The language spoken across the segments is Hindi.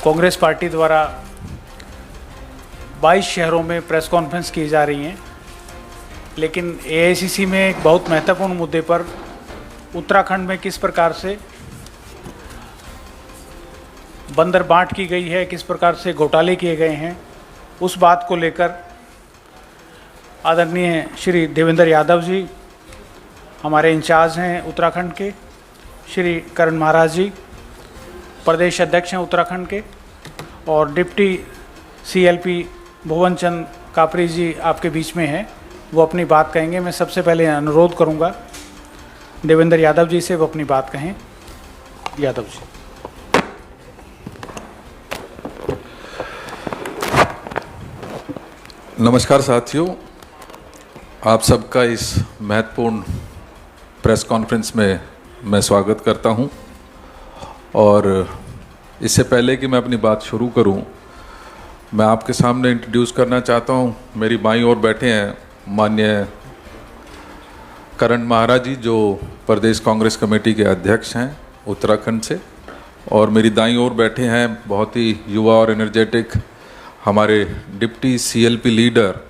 कांग्रेस पार्टी द्वारा 22 शहरों में प्रेस कॉन्फ्रेंस की जा रही हैं, लेकिन एआईसीसी में एक बहुत महत्वपूर्ण मुद्दे पर उत्तराखंड में किस प्रकार से बंदर बांट की गई है, किस प्रकार से घोटाले किए गए हैं, उस बात को लेकर आदरणीय श्री देवेंद्र यादव जी हमारे इंचार्ज हैं उत्तराखंड के, श्री करण महाराज जी प्रदेश अध्यक्ष हैं उत्तराखंड के, और डिप्टी सीएलपी भुवन चंद कापरी जी आपके बीच में हैं, वो अपनी बात कहेंगे। मैं सबसे पहले अनुरोध करूंगा देवेंद्र यादव जी से वो अपनी बात कहें। यादव जी। नमस्कार साथियों, आप सबका इस महत्वपूर्ण प्रेस कॉन्फ्रेंस में मैं स्वागत करता हूं। और इससे पहले कि मैं अपनी बात शुरू करूं, मैं आपके सामने इंट्रोड्यूस करना चाहता हूं। मेरी बाईं ओर बैठे हैं माननीय करण महाराज जी, जो प्रदेश कांग्रेस कमेटी के अध्यक्ष हैं उत्तराखंड से, और मेरी दाईं ओर बैठे हैं बहुत ही युवा और एनर्जेटिक हमारे deputy CLP leader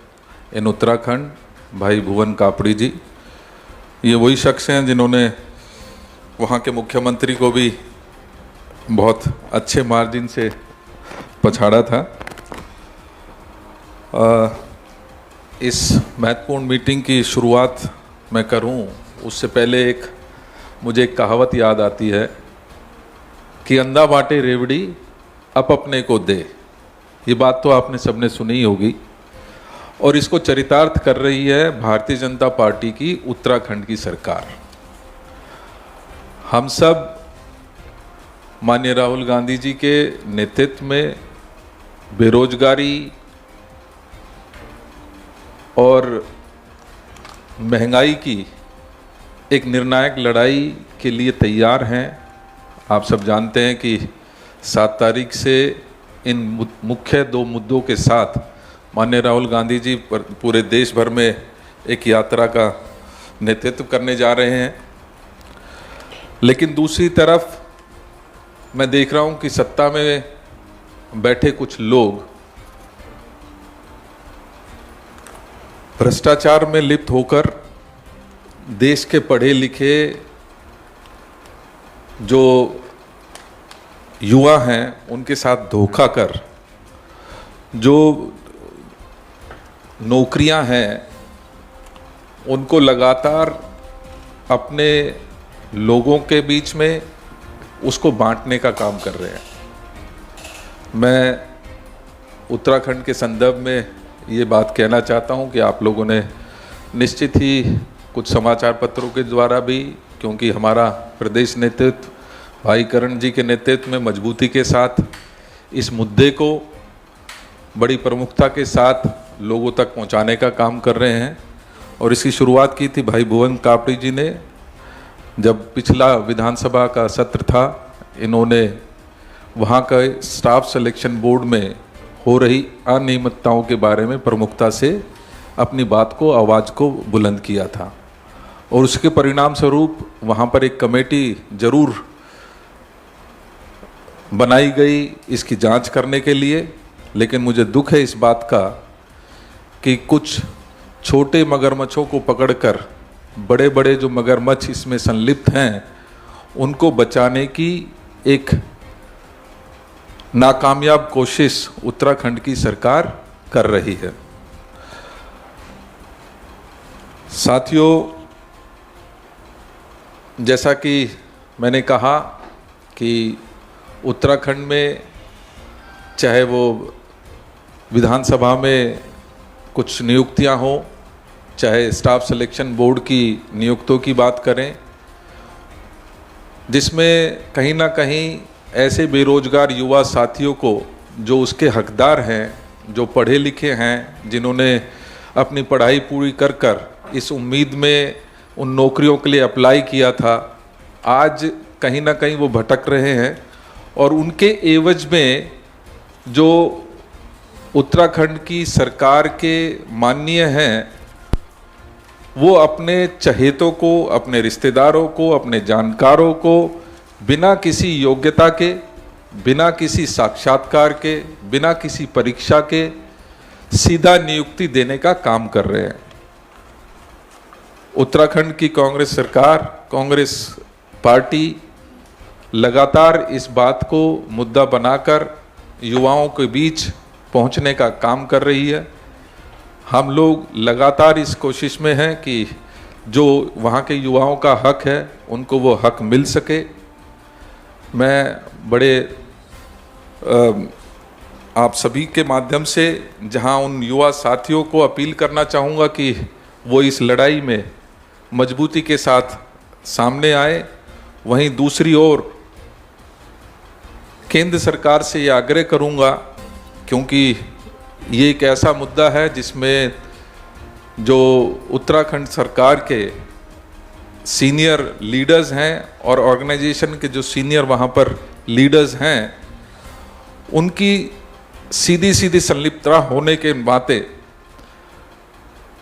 in Uttarakhand भाई भुवन कापड़ी जी। ये वही शख्स हैं जिन्होंने वहाँ के मुख्यमंत्री को भी बहुत अच्छे मार्जिन से पछाड़ा था। इस महत्वपूर्ण मीटिंग की शुरुआत मैं करूं उससे पहले मुझे एक कहावत याद आती है कि अंधा बांटे रेवड़ी अपने को दे। ये बात तो आपने सबने सुनी ही होगी, और इसको चरितार्थ कर रही है भारतीय जनता पार्टी की उत्तराखंड की सरकार। हम सब माननीय राहुल गांधी जी के नेतृत्व में बेरोजगारी और महंगाई की एक निर्णायक लड़ाई के लिए तैयार हैं। आप सब जानते हैं कि 7 तारीख से इन मुख्य 2 मुद्दों के साथ माननीय राहुल गांधी जी पूरे देश भर में एक यात्रा का नेतृत्व करने जा रहे हैं। लेकिन दूसरी तरफ मैं देख रहा हूं कि सत्ता में बैठे कुछ लोग भ्रष्टाचार में लिप्त होकर देश के पढ़े लिखे जो युवा हैं उनके साथ धोखा कर जो नौकरियां हैं उनको लगातार अपने लोगों के बीच में उसको बांटने का काम कर रहे हैं। मैं उत्तराखंड के संदर्भ में ये बात कहना चाहता हूँ कि आप लोगों ने निश्चित ही कुछ समाचार पत्रों के द्वारा भी, क्योंकि हमारा प्रदेश नेतृत्व भाई करण जी के नेतृत्व में मजबूती के साथ इस मुद्दे को बड़ी प्रमुखता के साथ लोगों तक पहुंचाने का काम कर रहे हैं। और इसकी शुरुआत की थी भाई भुवन कापड़ी जी ने, जब पिछला विधानसभा का सत्र था। इन्होंने वहाँ का स्टाफ सिलेक्शन बोर्ड में हो रही अनियमितताओं के बारे में प्रमुखता से अपनी बात को, आवाज़ को बुलंद किया था, और उसके परिणाम स्वरूप वहाँ पर एक कमेटी जरूर बनाई गई इसकी जांच करने के लिए। लेकिन मुझे दुख है इस बात का कि कुछ छोटे मगरमच्छों को पकड़कर बड़े बड़े जो मगरमच्छ इसमें संलिप्त हैं उनको बचाने की एक नाकामयाब कोशिश उत्तराखंड की सरकार कर रही है। साथियों, जैसा कि मैंने कहा कि उत्तराखंड में चाहे वो विधानसभा में कुछ नियुक्तियां हो, चाहे स्टाफ सिलेक्शन बोर्ड की नियुक्तियों की बात करें, जिसमें कहीं ना कहीं ऐसे बेरोजगार युवा साथियों को जो उसके हकदार हैं, जो पढ़े लिखे हैं, जिन्होंने अपनी पढ़ाई पूरी कर कर इस उम्मीद में उन नौकरियों के लिए अप्लाई किया था, आज कहीं ना कहीं वो भटक रहे हैं। और उनके एवज में जो उत्तराखंड की सरकार के माननीय हैं, वो अपने चहेतों को, अपने रिश्तेदारों को, अपने जानकारों को बिना किसी योग्यता के बिना किसी साक्षात्कार के, बिना किसी परीक्षा के सीधा नियुक्ति देने का काम कर रहे हैं। उत्तराखंड की कांग्रेस सरकार, कांग्रेस पार्टी लगातार इस बात को मुद्दा बनाकर युवाओं के बीच पहुंचने का काम कर रही है। हम लोग लगातार इस कोशिश में हैं कि जो वहाँ के युवाओं का हक है उनको वो हक मिल सके। मैं बड़े आप सभी के माध्यम से जहाँ उन युवा साथियों को अपील करना चाहूँगा कि वो इस लड़ाई में मजबूती के साथ सामने आए। वहीं दूसरी ओर केंद्र सरकार से ये आग्रह करूँगा, क्योंकि ये एक ऐसा मुद्दा है जिसमें जो उत्तराखंड सरकार के सीनियर लीडर्स हैं और ऑर्गेनाइजेशन के जो सीनियर वहाँ पर लीडर्स हैं, उनकी सीधी सीधी संलिप्तता होने के नाते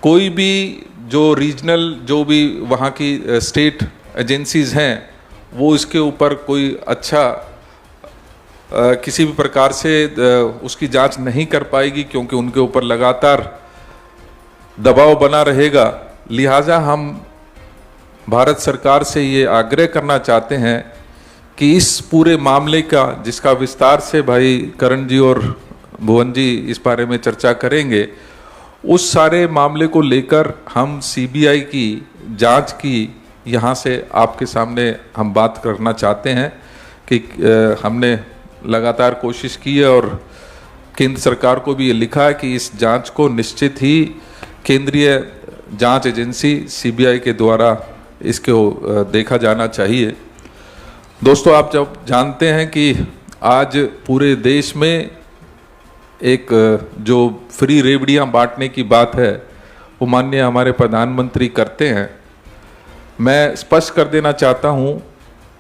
कोई भी जो रीजनल, जो भी वहाँ की स्टेट एजेंसीज हैं, वो इसके ऊपर कोई अच्छा किसी भी प्रकार से उसकी जांच नहीं कर पाएगी, क्योंकि उनके ऊपर लगातार दबाव बना रहेगा। लिहाजा हम भारत सरकार से ये आग्रह करना चाहते हैं कि इस पूरे मामले का, जिसका विस्तार से भाई करण जी और भुवन जी इस बारे में चर्चा करेंगे, उस सारे मामले को लेकर हम सीबीआई की जांच की यहाँ से आपके सामने हम बात करना चाहते हैं कि हमने लगातार कोशिश की है और केंद्र सरकार को भी ये लिखा है कि इस जांच को निश्चित ही केंद्रीय जांच एजेंसी सीबीआई के द्वारा इसको देखा जाना चाहिए। दोस्तों, आप जब जानते हैं कि आज पूरे देश में एक जो फ्री रेवड़ियाँ बांटने की बात है वो माननीय हमारे प्रधानमंत्री करते हैं। मैं स्पष्ट कर देना चाहता हूँ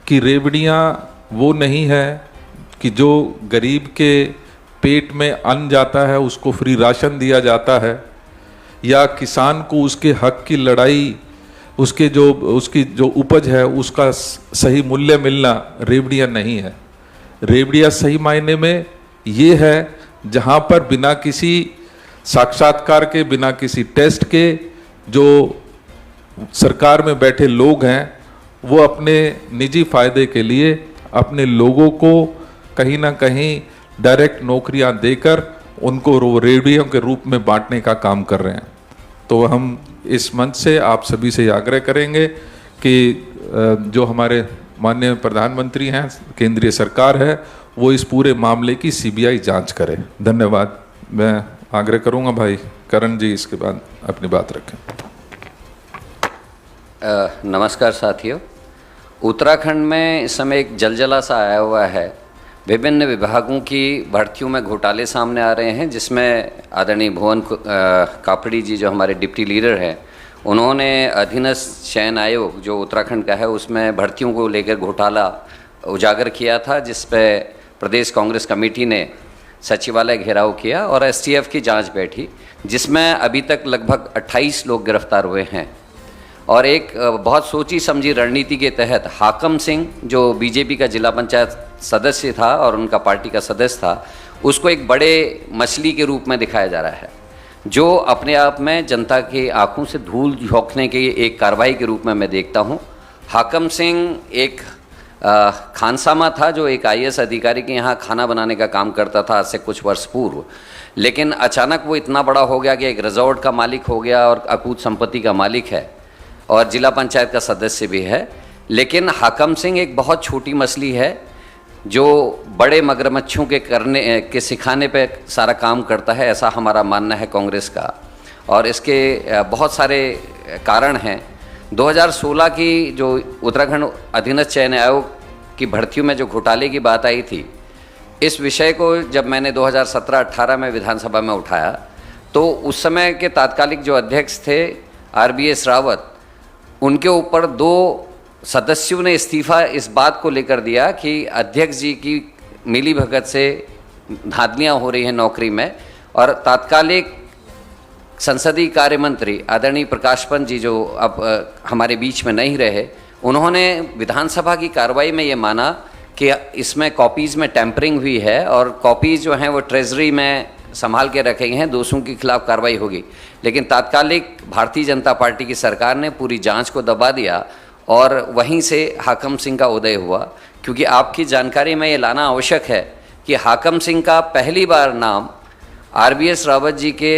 कि रेवड़ियाँ वो नहीं है कि जो गरीब के पेट में अन्न जाता है उसको फ्री राशन दिया जाता है, या किसान को उसके हक की लड़ाई, उसकी जो उपज है उसका सही मूल्य मिलना रेवड़ियाँ नहीं है। रेवड़ियाँ सही मायने में ये है जहाँ पर बिना किसी साक्षात्कार के, बिना किसी टेस्ट के, जो सरकार में बैठे लोग हैं वो अपने निजी फायदे के लिए अपने लोगों को कहीं ना कहीं डायरेक्ट नौकरियां देकर उनको रेवड़ियों के रूप में बांटने का काम कर रहे हैं। तो हम इस मंच से आप सभी से आग्रह करेंगे कि जो हमारे माननीय प्रधानमंत्री हैं, केंद्रीय सरकार है, वो इस पूरे मामले की सीबीआई जांच करे। धन्यवाद। मैं आग्रह करूंगा भाई करण जी इसके बाद अपनी बात रखें। नमस्कार साथियों, उत्तराखंड में इस समय एक जलजला सा आया हुआ है। विभिन्न विभागों की भर्तियों में घोटाले सामने आ रहे हैं, जिसमें आदरणीय भुवन कापड़ी जी जो हमारे डिप्टी लीडर हैं, उन्होंने अधीनस्थ चयन आयोग जो उत्तराखंड का है उसमें भर्तियों को लेकर घोटाला उजागर किया था, जिस पे प्रदेश कांग्रेस कमेटी ने सचिवालय घेराव किया और एसटीएफ की जांच बैठी, जिसमें अभी तक लगभग 28 लोग गिरफ्तार हुए हैं। और एक बहुत सोची समझी रणनीति के तहत हाकम सिंह जो बीजेपी का जिला पंचायत सदस्य था और उनका पार्टी का सदस्य था, उसको एक बड़े मछली के रूप में दिखाया जा रहा है, जो अपने आप में जनता की आंखों से धूल झोंकने की एक कार्रवाई के रूप में मैं देखता हूं। हाकम सिंह एक खानसामा था जो एक आईएएस अधिकारी के यहाँ खाना बनाने का काम करता था आज से कुछ वर्ष पूर्व, लेकिन अचानक वो इतना बड़ा हो गया कि एक रिजॉर्ट का मालिक हो गया और अकूत संपत्ति का मालिक है और जिला पंचायत का सदस्य भी है। लेकिन हाकम सिंह एक बहुत छोटी मछली है जो बड़े मगरमच्छों के सिखाने पे सारा काम करता है, ऐसा हमारा मानना है कांग्रेस का। और इसके बहुत सारे कारण हैं। 2016 की जो उत्तराखंड अधीनस्थ चयन आयोग की भर्तियों में जो घोटाले की बात आई थी, इस विषय को जब मैंने 2017-18 में विधानसभा में उठाया तो उस समय के तात्कालिक जो अध्यक्ष थे RBS रावत, उनके ऊपर 2 सदस्यों ने इस्तीफा इस बात को लेकर दिया कि अध्यक्ष जी की मिली भगत से धांधलियाँ हो रही हैं नौकरी में। और तात्कालिक संसदीय कार्य मंत्री आदरणीय प्रकाश पंत जी जो अब हमारे बीच में नहीं रहे, उन्होंने विधानसभा की कार्रवाई में ये माना कि इसमें कॉपीज़ में टेम्परिंग हुई है और कॉपीज़ जो हैं वो ट्रेजरी में संभाल के रखे गए हैं, दोषियों के खिलाफ कार्रवाई होगी। लेकिन तात्कालिक भारतीय जनता पार्टी की सरकार ने पूरी जांच को दबा दिया और वहीं से हाकम सिंह का उदय हुआ। क्योंकि आपकी जानकारी में ये लाना आवश्यक है कि हाकम सिंह का पहली बार नाम RBS रावत जी के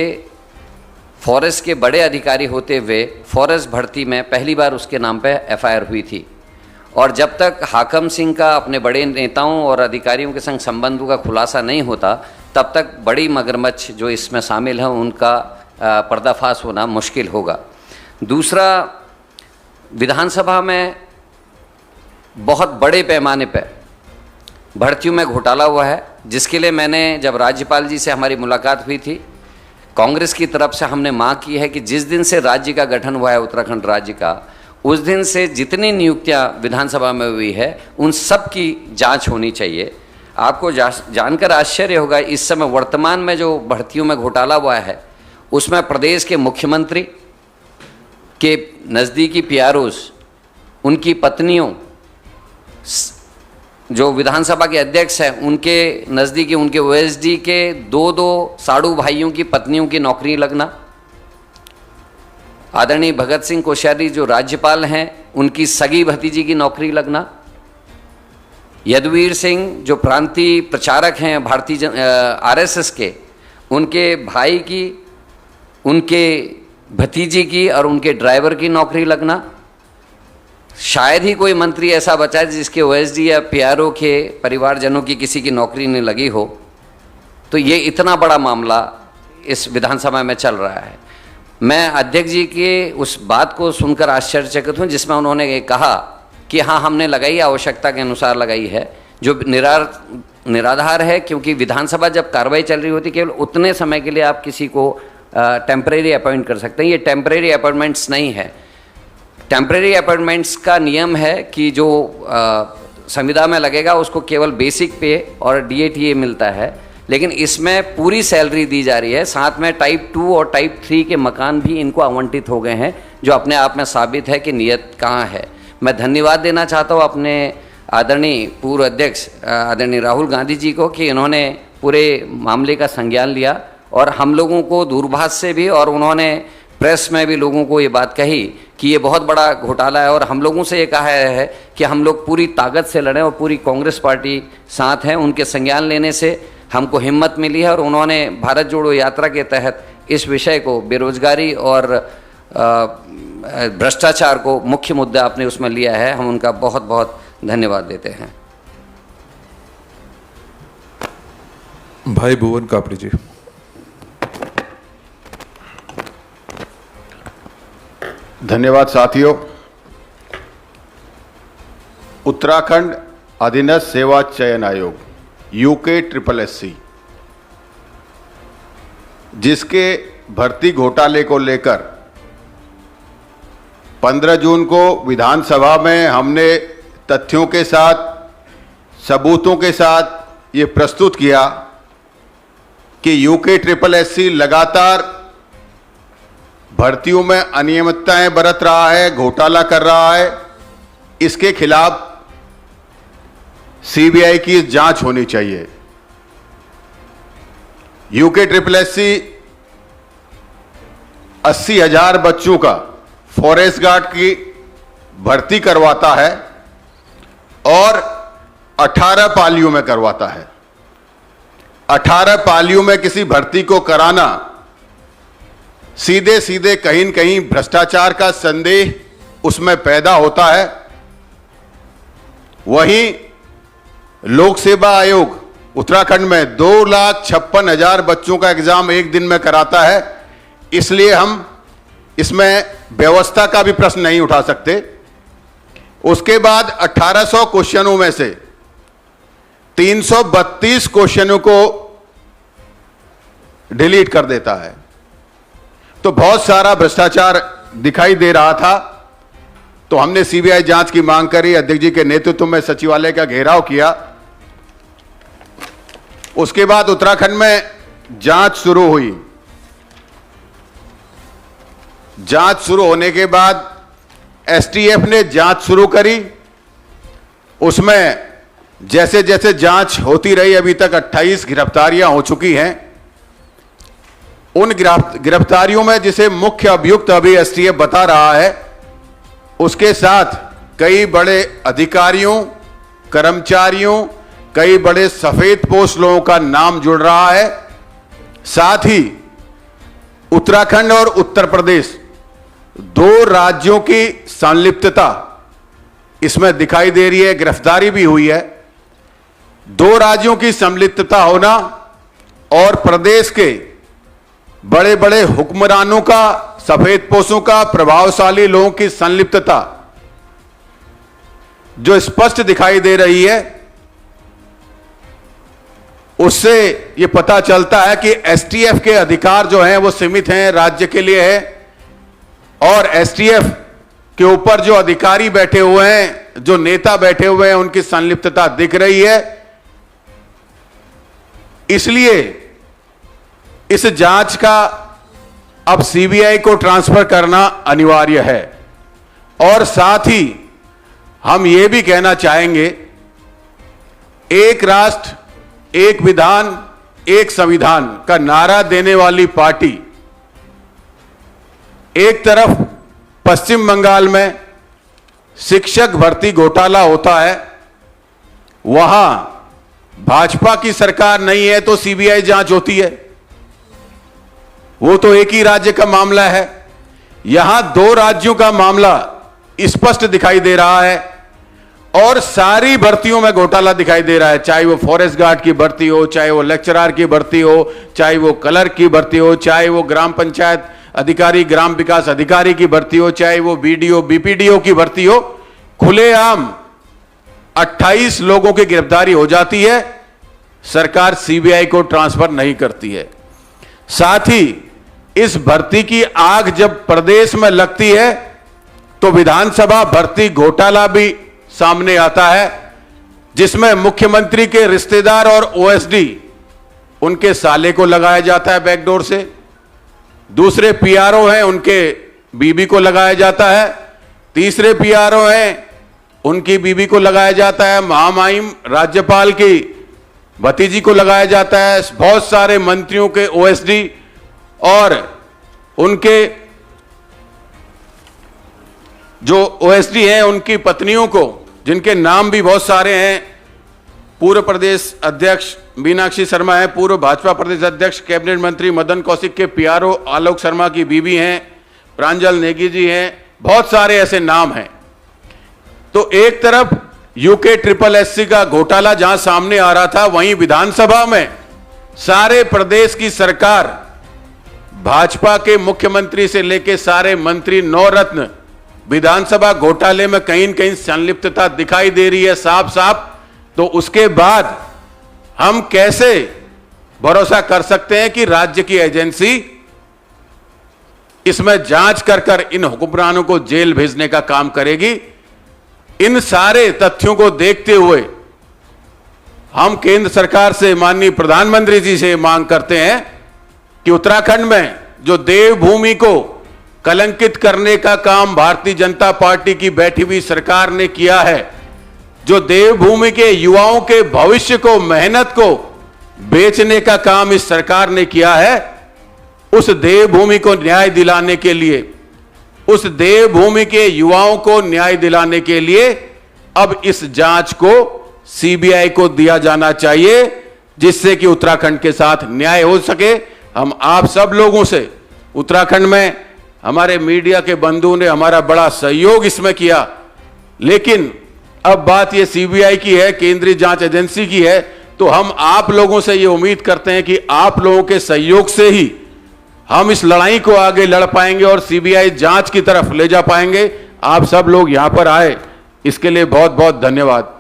फॉरेस्ट के बड़े अधिकारी होते हुए फॉरेस्ट भर्ती में पहली बार उसके नाम पे FIR हुई थी। और जब तक हाकम सिंह का अपने बड़े नेताओं और अधिकारियों के संग संबंधों का खुलासा नहीं होता, तब तक बड़ी मगरमच्छ जो इसमें शामिल हैं उनका पर्दाफाश होना मुश्किल होगा। दूसरा, विधानसभा में बहुत बड़े पैमाने पर भर्तियों में घोटाला हुआ है, जिसके लिए मैंने जब राज्यपाल जी से हमारी मुलाकात हुई थी, कांग्रेस की तरफ से हमने मांग की है कि जिस दिन से राज्य का गठन हुआ है, उत्तराखंड राज्य का, उस दिन से जितनी नियुक्तियां विधानसभा में हुई है उन सब की जांच होनी चाहिए। आपको जानकर आश्चर्य होगा, इस समय वर्तमान में जो भर्तियों में घोटाला हुआ है उसमें प्रदेश के मुख्यमंत्री के नज़दीकी PROs, उनकी पत्नियों, जो विधानसभा के अध्यक्ष हैं उनके नज़दीकी उनके OSD के दो साड़ू भाइयों की पत्नियों की नौकरी लगना, आदरणीय भगत सिंह कोश्यारी जो राज्यपाल हैं उनकी सगी भतीजी की नौकरी लगना, यदुवीर सिंह जो प्रांतीय प्रचारक हैं भारतीय RSS के, उनके भाई की, उनके भतीजी की और उनके ड्राइवर की नौकरी लगना। शायद ही कोई मंत्री ऐसा बचा है जिसके OSD या PRO के परिवारजनों की किसी की नौकरी नहीं लगी हो। तो ये इतना बड़ा मामला इस विधानसभा में चल रहा है। मैं अध्यक्ष जी के उस बात को सुनकर आश्चर्यचकित हूँ जिसमें उन्होंने ये कहा कि हाँ हमने लगाई, आवश्यकता के अनुसार लगाई है, जो निराधार है। क्योंकि विधानसभा जब कार्रवाई चल रही होती केवल उतने समय के लिए आप किसी को टेम्परेरी अपॉइंट कर सकते हैं। ये टेम्परेरी अपॉइंटमेंट्स नहीं है। टेम्परेरी अपॉइंटमेंट्स का नियम है कि जो संविदा में लगेगा उसको केवल बेसिक पे और DATA मिलता है, लेकिन इसमें पूरी सैलरी दी जा रही है। साथ में टाइप 2 और टाइप 3 के मकान भी इनको आवंटित हो गए हैं, जो अपने आप में साबित है कि नियत कहाँ है। मैं धन्यवाद देना चाहता हूँ अपने आदरणीय पूर्व अध्यक्ष आदरणीय राहुल गांधी जी को कि इन्होंने पूरे मामले का संज्ञान लिया और हम लोगों को दूरभाष से भी, और उन्होंने प्रेस में भी लोगों को ये बात कही कि ये बहुत बड़ा घोटाला है। और हम लोगों से ये कहा है कि हम लोग पूरी ताकत से लड़ें और पूरी कांग्रेस पार्टी साथ है। उनके संज्ञान लेने से हमको हिम्मत मिली है और उन्होंने भारत जोड़ो यात्रा के तहत इस विषय को, बेरोजगारी और भ्रष्टाचार को मुख्य मुद्दा आपने उसमें लिया है। हम उनका बहुत बहुत धन्यवाद देते हैं। भाई भुवन कापड़ी जी। धन्यवाद साथियों। उत्तराखंड अधीनस्थ सेवा चयन आयोग UKSSC, जिसके भर्ती घोटाले को लेकर 15 जून को विधानसभा में हमने तथ्यों के साथ, सबूतों के साथ ये प्रस्तुत किया कि UKSSC लगातार भर्तियों में अनियमितताएं बरत रहा है, घोटाला कर रहा है। इसके खिलाफ CBI की जांच होनी चाहिए। UKSSC 80,000 बच्चों का फॉरेस्ट गार्ड की भर्ती करवाता है और 18 पालियों में करवाता है। 18 पालियों में किसी भर्ती को कराना सीधे सीधे कहीं न कहीं भ्रष्टाचार का संदेह उसमें पैदा होता है। वहीं लोक सेवा आयोग उत्तराखंड में 2,56,000 बच्चों का एग्जाम एक दिन में कराता है, इसलिए हम इसमें व्यवस्था का भी प्रश्न नहीं उठा सकते। उसके बाद 1800 क्वेश्चनों में से 332 क्वेश्चनों को डिलीट कर देता है। तो बहुत सारा भ्रष्टाचार दिखाई दे रहा था। तो हमने CBI जांच की मांग करी, अध्यक्ष जी के नेतृत्व में सचिवालय का घेराव किया। उसके बाद उत्तराखंड में जांच शुरू हुई। जांच शुरू होने के बाद STF ने जांच शुरू करी। उसमें जैसे जैसे जांच होती रही, अभी तक 28 गिरफ्तारियां हो चुकी हैं। उन गिरफ्तारियों में जिसे मुख्य अभियुक्त अभी एसटीएफ बता रहा है, उसके साथ कई बड़े अधिकारियों, कर्मचारियों, कई बड़े सफेद पोश लोगों का नाम जुड़ रहा है। साथ ही उत्तराखंड और उत्तर प्रदेश, दो राज्यों की संलिप्तता इसमें दिखाई दे रही है। गिरफ्तारी भी हुई है। दो राज्यों की संलिप्तता होना और प्रदेश के बड़े बड़े हुक्मरानों का, सफेदपोशों का, प्रभावशाली लोगों की संलिप्तता जो स्पष्ट दिखाई दे रही है, उससे यह पता चलता है कि एसटीएफ के अधिकार जो हैं वो सीमित हैं, राज्य के लिए है। और एसटीएफ के ऊपर जो अधिकारी बैठे हुए हैं, जो नेता बैठे हुए हैं, उनकी संलिप्तता दिख रही है। इसलिए इस जांच का अब सीबीआई को ट्रांसफर करना अनिवार्य है। और साथ ही हम यह भी कहना चाहेंगे, एक राष्ट्र, एक विधान, एक संविधान का नारा देने वाली पार्टी एक तरफ पश्चिम बंगाल में शिक्षक भर्ती घोटाला होता है, वहां भाजपा की सरकार नहीं है तो सीबीआई जांच होती है। वो तो एक ही राज्य का मामला है। यहां दो राज्यों का मामला स्पष्ट दिखाई दे रहा है और सारी भर्तियों में घोटाला दिखाई दे रहा है, चाहे वो फॉरेस्ट गार्ड की भर्ती हो, चाहे वो लेक्चरर की भर्ती हो, चाहे वो क्लर्क की भर्ती हो, चाहे वो ग्राम पंचायत अधिकारी, ग्राम विकास अधिकारी की भर्ती हो, चाहे वो बीडीओ, बीपीडीओ की भर्ती हो। खुलेआम 28 लोगों की गिरफ्तारी हो जाती है, सरकार सीबीआई को ट्रांसफर नहीं करती है। साथ ही इस भर्ती की आग जब प्रदेश में लगती है तो विधानसभा भर्ती घोटाला भी सामने आता है, जिसमें मुख्यमंत्री के रिश्तेदार और ओएसडी, उनके साले को लगाया जाता है बैकडोर से। दूसरे पीआरओ हैं, उनके बीबी को लगाया जाता है। तीसरे पीआरओ हैं, उनकी बीबी को लगाया जाता है। महामहिम राज्यपाल की भतीजी को लगाया जाता है। बहुत सारे मंत्रियों के ओएसडी और उनके जो ओएसडी हैं, उनकी पत्नियों को, जिनके नाम भी बहुत सारे हैं। पूर्व प्रदेश अध्यक्ष मीनाक्षी शर्मा है, पूर्व भाजपा प्रदेश अध्यक्ष कैबिनेट मंत्री मदन कौशिक के पीआरओ आलोक शर्मा की बीवी हैं, प्रांजल नेगी जी हैं। बहुत सारे ऐसे नाम हैं। तो एक तरफ यूके ट्रिपल एससी का घोटाला जहां सामने आ रहा था, वहीं विधानसभा में सारे प्रदेश की सरकार, भाजपा के मुख्यमंत्री से लेकर सारे मंत्री, नवरत्न, विधानसभा घोटाले में कहीं न कहीं संलिप्तता दिखाई दे रही है साफ साफ। तो उसके बाद हम कैसे भरोसा कर सकते हैं कि राज्य की एजेंसी इसमें जांच कर कर इन हुक्मरानों को जेल भेजने का काम करेगी? इन सारे तथ्यों को देखते हुए हम केंद्र सरकार से, माननीय प्रधानमंत्री जी से मांग करते हैं कि उत्तराखंड में जो देवभूमि को कलंकित करने का काम भारतीय जनता पार्टी की बैठी हुई सरकार ने किया है, जो देवभूमि के युवाओं के भविष्य को, मेहनत को बेचने का काम इस सरकार ने किया है, उस देवभूमि को न्याय दिलाने के लिए, उस देवभूमि के युवाओं को न्याय दिलाने के लिए अब इस जांच को सीबीआई को दिया जाना चाहिए, जिससे कि उत्तराखंड के साथ न्याय हो सके। हम आप सब लोगों से, उत्तराखंड में हमारे मीडिया के बंधुओं ने हमारा बड़ा सहयोग इसमें किया, लेकिन अब बात ये सीबीआई की है, केंद्रीय जांच एजेंसी की है। तो हम आप लोगों से ये उम्मीद करते हैं कि आप लोगों के सहयोग से ही हम इस लड़ाई को आगे लड़ पाएंगे और सीबीआई जांच की तरफ ले जा पाएंगे। आप सब लोग यहां पर आए, इसके लिए बहुत बहुत धन्यवाद।